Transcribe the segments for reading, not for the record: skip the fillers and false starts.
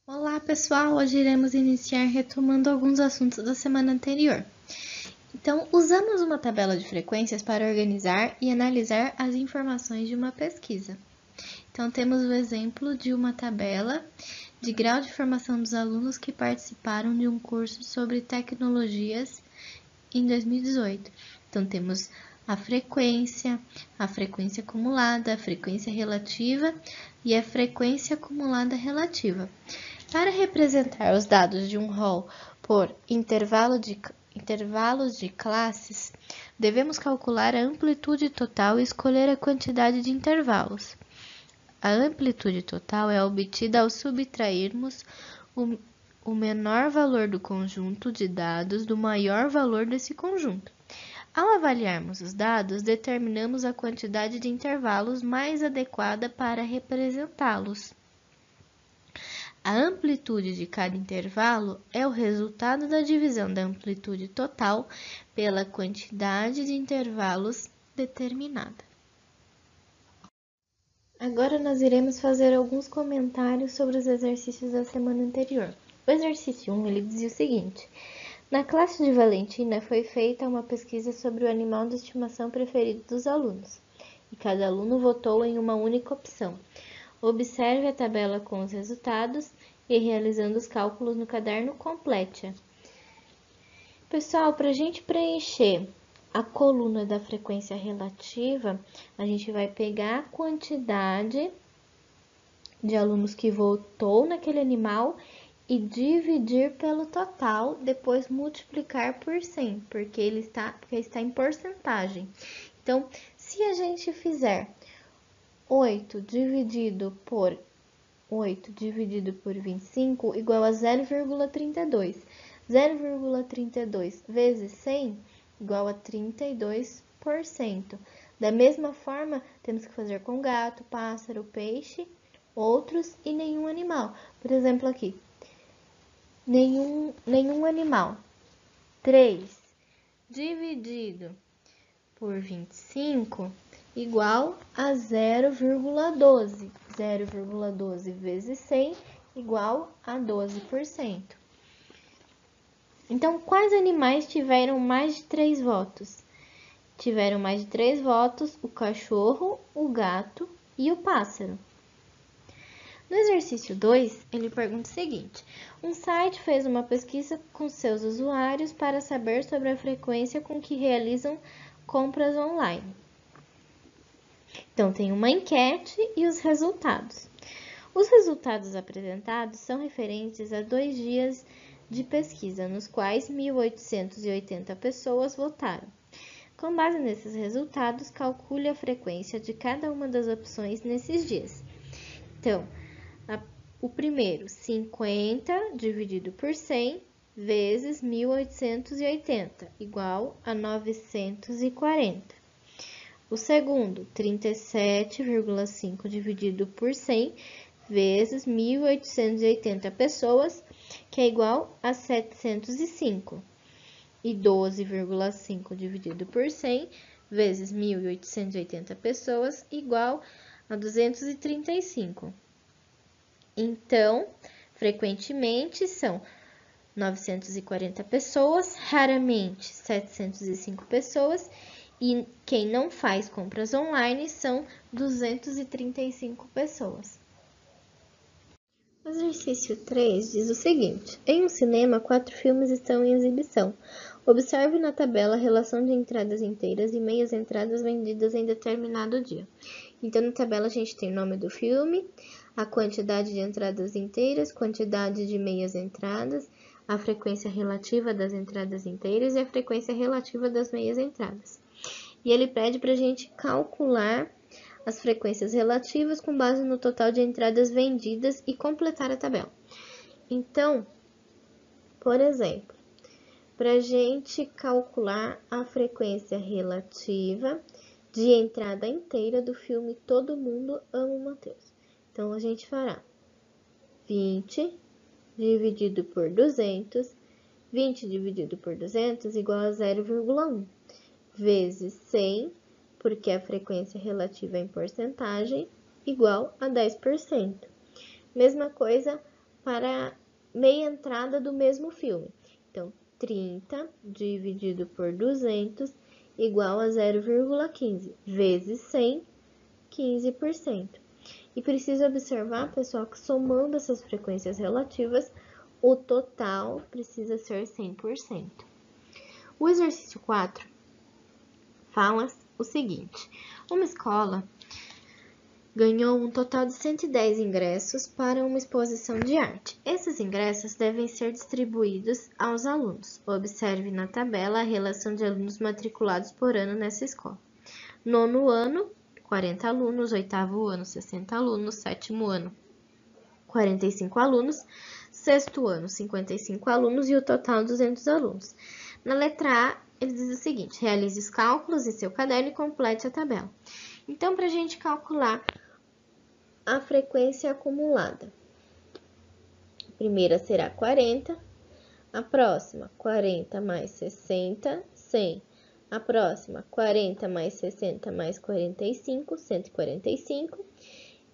Olá pessoal, hoje iremos iniciar retomando alguns assuntos da semana anterior. Então, usamos uma tabela de frequências para organizar e analisar as informações de uma pesquisa. Então, temos o exemplo de uma tabela de grau de formação dos alunos que participaram de um curso sobre tecnologias em 2018. Então, temos a frequência acumulada, a frequência relativa e a frequência acumulada relativa. Para representar os dados de um rol por intervalos de classes, devemos calcular a amplitude total e escolher a quantidade de intervalos. A amplitude total é obtida ao subtrairmos o menor valor do conjunto de dados do maior valor desse conjunto. Ao avaliarmos os dados, determinamos a quantidade de intervalos mais adequada para representá-los. A amplitude de cada intervalo é o resultado da divisão da amplitude total pela quantidade de intervalos determinada. Agora nós iremos fazer alguns comentários sobre os exercícios da semana anterior. O exercício 1, ele dizia o seguinte: na classe de Valentina foi feita uma pesquisa sobre o animal de estimação preferido dos alunos, e cada aluno votou em uma única opção. Observe a tabela com os resultados e realizando os cálculos no caderno, complete-a. Pessoal, para a gente preencher a coluna da frequência relativa, a gente vai pegar a quantidade de alunos que votou naquele animal e dividir pelo total, depois multiplicar por 100, porque está em porcentagem. Então, se a gente fizer 8 dividido por 25 igual a 0,32. 0,32 vezes 100 igual a 32%. Da mesma forma, temos que fazer com gato, pássaro, peixe, outros e nenhum animal. Por exemplo, aqui, nenhum animal. 3 dividido por 25 igual a 0,12. 0,12 vezes 100 igual a 12%. Então, quais animais tiveram mais de 3 votos? Tiveram mais de 3 votos o cachorro, o gato e o pássaro. No exercício 2, ele pergunta o seguinte: um site fez uma pesquisa com seus usuários para saber sobre a frequência com que realizam compras online. Então, tem uma enquete e os resultados. Os resultados apresentados são referentes a 2 dias de pesquisa, nos quais 1.880 pessoas votaram. Com base nesses resultados, calcule a frequência de cada uma das opções nesses dias. Então, o primeiro, 50 dividido por 100 vezes 1.880, igual a 940. O segundo, 37,5 dividido por 100 vezes 1.880 pessoas, que é igual a 705. E 12,5 dividido por 100 vezes 1.880 pessoas, igual a 235. Então, frequentemente são 940 pessoas, raramente 705 pessoas, e quem não faz compras online são 235 pessoas. O exercício 3 diz o seguinte: em um cinema, 4 filmes estão em exibição. Observe na tabela a relação de entradas inteiras e meias entradas vendidas em determinado dia. Então, na tabela a gente tem o nome do filme, a quantidade de entradas inteiras, quantidade de meias entradas, a frequência relativa das entradas inteiras e a frequência relativa das meias entradas. E ele pede para a gente calcular as frequências relativas com base no total de entradas vendidas e completar a tabela. Então, por exemplo, para a gente calcular a frequência relativa de entrada inteira do filme Todo Mundo Ama o Matheus. Então, a gente fará 20 dividido por 200 20 dividido por 200 igual a 0,1, vezes 100, porque a frequência relativa em porcentagem, igual a 10%. Mesma coisa para meia entrada do mesmo filme. Então, 30 dividido por 200 igual a 0,15, vezes 100, 15%. E precisa observar, pessoal, que somando essas frequências relativas, o total precisa ser 100%. O exercício 4 fala o seguinte: uma escola ganhou um total de 110 ingressos para uma exposição de arte. Esses ingressos devem ser distribuídos aos alunos. Observe na tabela a relação de alunos matriculados por ano nessa escola. Nono ano, 40 alunos, oitavo ano, 60 alunos, sétimo ano, 45 alunos, sexto ano, 55 alunos e o total 200 alunos. Na letra A, ele diz o seguinte: realize os cálculos em seu caderno e complete a tabela. Então, para a gente calcular a frequência acumulada, a primeira será 40, a próxima 40 mais 60, 100. A próxima 40 mais 60 mais 45, 145.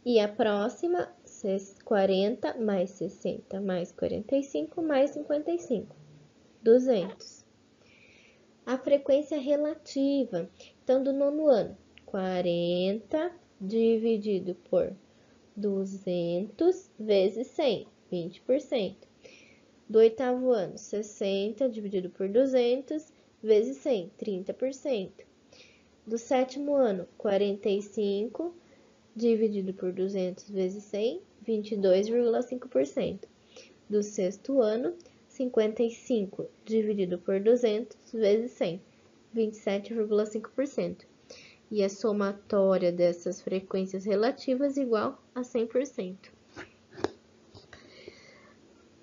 E a próxima 40 mais 60 mais 45 mais 55, 200. A frequência relativa, então, do nono ano, 40 dividido por 200 vezes 100, 20%. Do oitavo ano, 60 dividido por 200 vezes 100, 30%. Do sétimo ano, 45 dividido por 200 vezes 100, 22,5%. Do sexto ano, 55 dividido por 200 vezes 100, 27,5%. E a somatória dessas frequências relativas igual a 100%.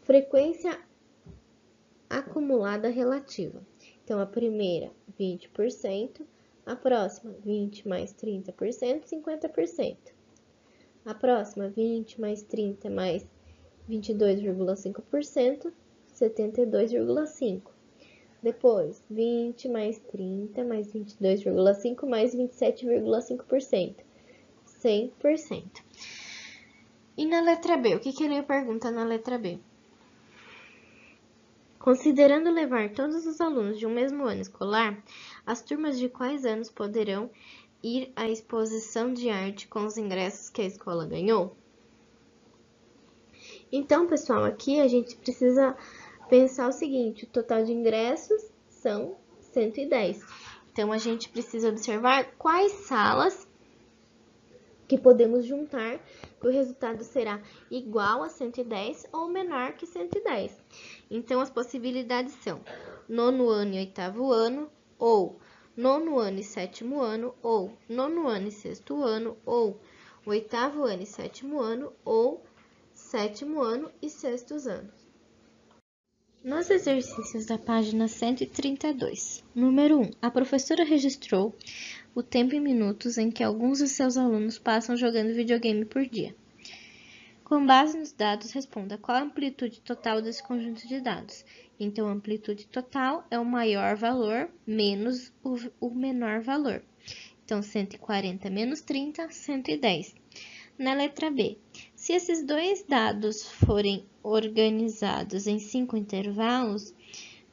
Frequência acumulada relativa. Então, a primeira, 20%. A próxima, 20 mais 30%, 50%. A próxima, 20 mais 30 mais 22,5%, 72,5%. Depois, 20 mais 30 mais 22,5 mais 27,5%, 100%. E na letra B, o que ele pergunta na letra B? Considerando levar todos os alunos de um mesmo ano escolar, as turmas de quais anos poderão ir à exposição de arte com os ingressos que a escola ganhou? Então, pessoal, aqui a gente precisa pensar o seguinte: o total de ingressos são 110. Então, a gente precisa observar quais salas que podemos juntar, que o resultado será igual a 110 ou menor que 110. Então, as possibilidades são nono ano e oitavo ano, ou nono ano e sétimo ano, ou nono ano e sexto ano, ou oitavo ano e sétimo ano, ou sétimo ano e sextos anos. Nos exercícios da página 132, número 1, a professora registrou o tempo em minutos em que alguns de seus alunos passam jogando videogame por dia. Com base nos dados, responda qual a amplitude total desse conjunto de dados. Então, a amplitude total é o maior valor menos o menor valor. Então, 140 menos 30, 110. Na letra B, se esses dois dados forem organizados em 5 intervalos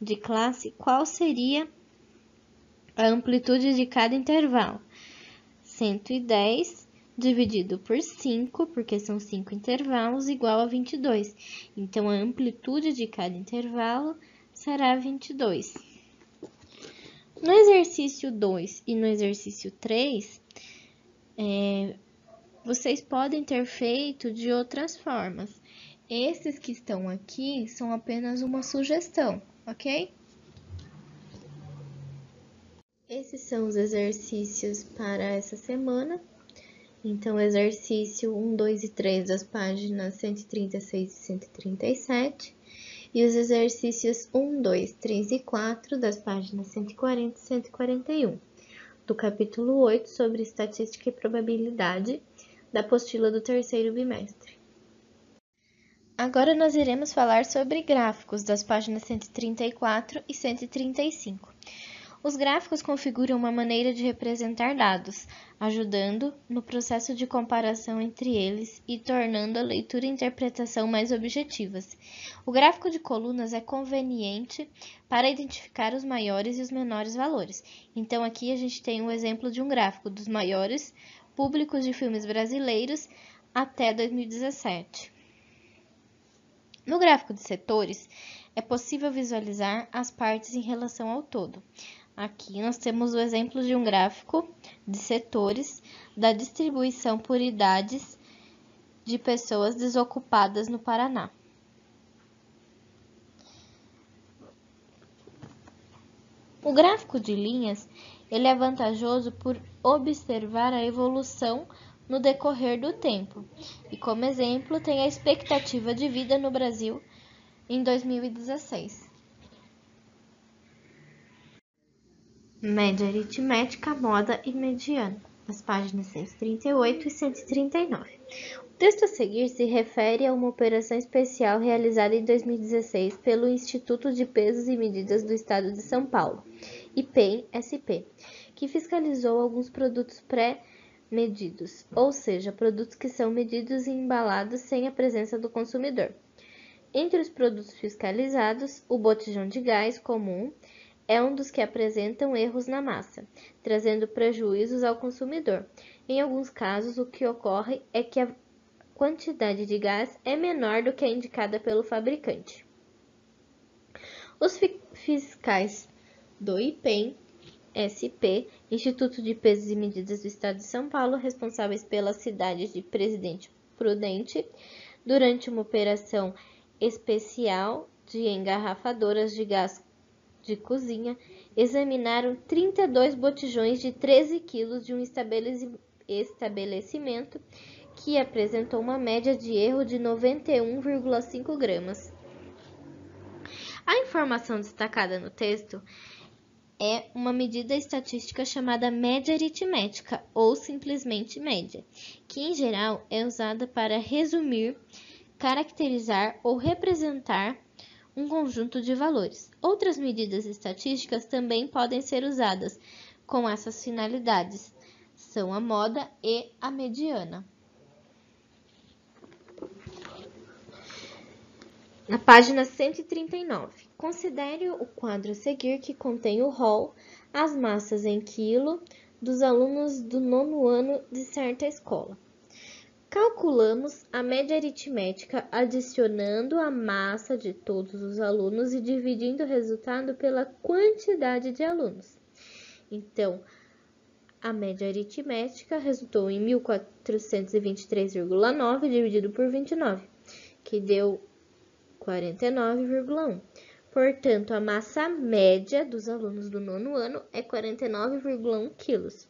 de classe, qual seria a amplitude de cada intervalo? 110 dividido por 5, porque são 5 intervalos, igual a 22. Então, a amplitude de cada intervalo será 22. No exercício 2 e no exercício 3, vocês podem ter feito de outras formas. Esses que estão aqui são apenas uma sugestão, ok? Esses são os exercícios para essa semana. Então, exercício 1, 2 e 3 das páginas 136 e 137. E os exercícios 1, 2, 3 e 4 das páginas 140 e 141. Do capítulo 8 sobre estatística e probabilidade da apostila do terceiro bimestre. Agora nós iremos falar sobre gráficos das páginas 134 e 135. Os gráficos configuram uma maneira de representar dados, ajudando no processo de comparação entre eles e tornando a leitura e interpretação mais objetivas. O gráfico de colunas é conveniente para identificar os maiores e os menores valores. Então aqui a gente tem um exemplo de um gráfico dos maiores públicos de filmes brasileiros até 2017. No gráfico de setores, é possível visualizar as partes em relação ao todo. Aqui nós temos o exemplo de um gráfico de setores da distribuição por idades de pessoas desocupadas no Paraná. O gráfico de linhas, ele é vantajoso por observar a evolução no decorrer do tempo. E como exemplo, tem a expectativa de vida no Brasil em 2016. Média aritmética, moda e mediana, nas páginas 138 e 139. O texto a seguir se refere a uma operação especial realizada em 2016 pelo Instituto de Pesos e Medidas do Estado de São Paulo, IPEM-SP, que fiscalizou alguns produtos pré-medidos, ou seja, produtos que são medidos e embalados sem a presença do consumidor. Entre os produtos fiscalizados, o botijão de gás comum é um dos que apresentam erros na massa, trazendo prejuízos ao consumidor. Em alguns casos, o que ocorre é que a quantidade de gás é menor do que a indicada pelo fabricante. Os fiscais do IPEM-SP, Instituto de Pesos e Medidas do Estado de São Paulo, responsáveis pela cidade de Presidente Prudente, durante uma operação especial de engarrafadoras de gás de cozinha, examinaram 32 botijões de 13 quilos de um estabelecimento que apresentou uma média de erro de 91,5 gramas. A informação destacada no texto é uma medida estatística chamada média aritmética ou simplesmente média, que em geral é usada para resumir, caracterizar ou representar um conjunto de valores. Outras medidas estatísticas também podem ser usadas com essas finalidades, são a moda e a mediana. Na página 139, considere o quadro a seguir que contém o rol, as massas em quilo dos alunos do 9º ano de certa escola. Calculamos a média aritmética adicionando a massa de todos os alunos e dividindo o resultado pela quantidade de alunos. Então, a média aritmética resultou em 1.423,9 dividido por 29, que deu 49,1. Portanto, a massa média dos alunos do 9º ano é 49,1 quilos.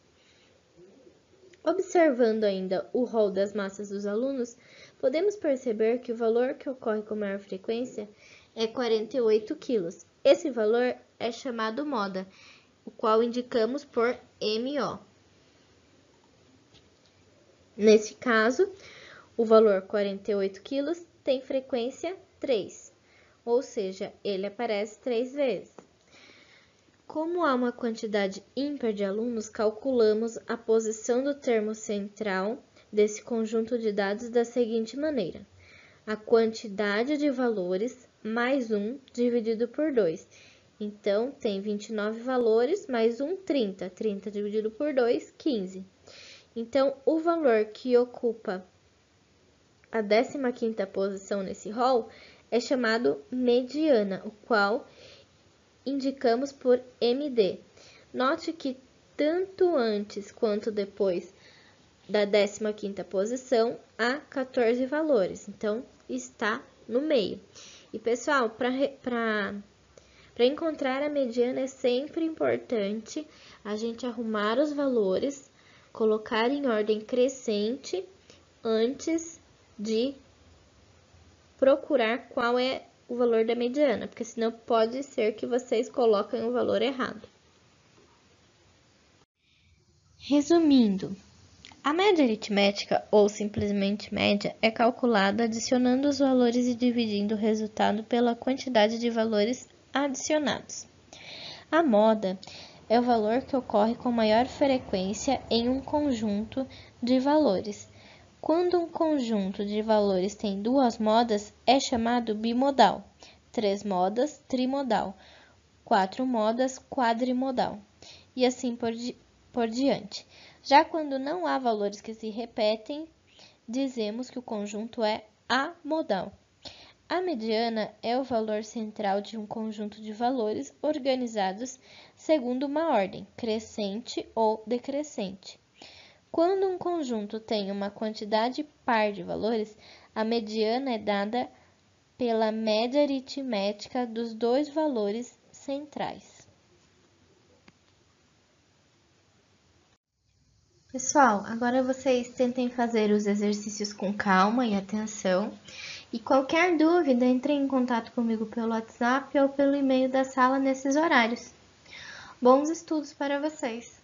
Observando ainda o rol das massas dos alunos, podemos perceber que o valor que ocorre com maior frequência é 48 quilos. Esse valor é chamado moda, o qual indicamos por MO. Nesse caso, o valor 48 quilos tem frequência 3, ou seja, ele aparece 3 vezes. Como há uma quantidade ímpar de alunos, calculamos a posição do termo central desse conjunto de dados da seguinte maneira: a quantidade de valores mais 1 dividido por 2. Então, tem 29 valores mais 1, 30. 30 dividido por 2, 15. Então, o valor que ocupa a 15ª posição nesse rol é chamado mediana, o qual indicamos por MD. Note que tanto antes quanto depois da 15ª posição há 14 valores, então está no meio. E pessoal, para encontrar a mediana é sempre importante a gente arrumar os valores, colocar em ordem crescente antes de procurar qual é o valor da mediana, porque senão pode ser que vocês coloquem o valor errado. Resumindo, A média aritmética, ou simplesmente média, é calculada adicionando os valores e dividindo o resultado pela quantidade de valores adicionados. A moda é o valor que ocorre com maior frequência em um conjunto de valores. Quando um conjunto de valores tem duas modas, é chamado bimodal, 3 modas, trimodal, 4 modas, quadrimodal, e assim por diante. Já quando não há valores que se repetem, dizemos que o conjunto é amodal. A mediana é o valor central de um conjunto de valores organizados segundo uma ordem, crescente ou decrescente. Quando um conjunto tem uma quantidade par de valores, a mediana é dada pela média aritmética dos dois valores centrais. Pessoal, agora vocês tentem fazer os exercícios com calma e atenção. E qualquer dúvida, entre em contato comigo pelo WhatsApp ou pelo e-mail da sala nesses horários. Bons estudos para vocês!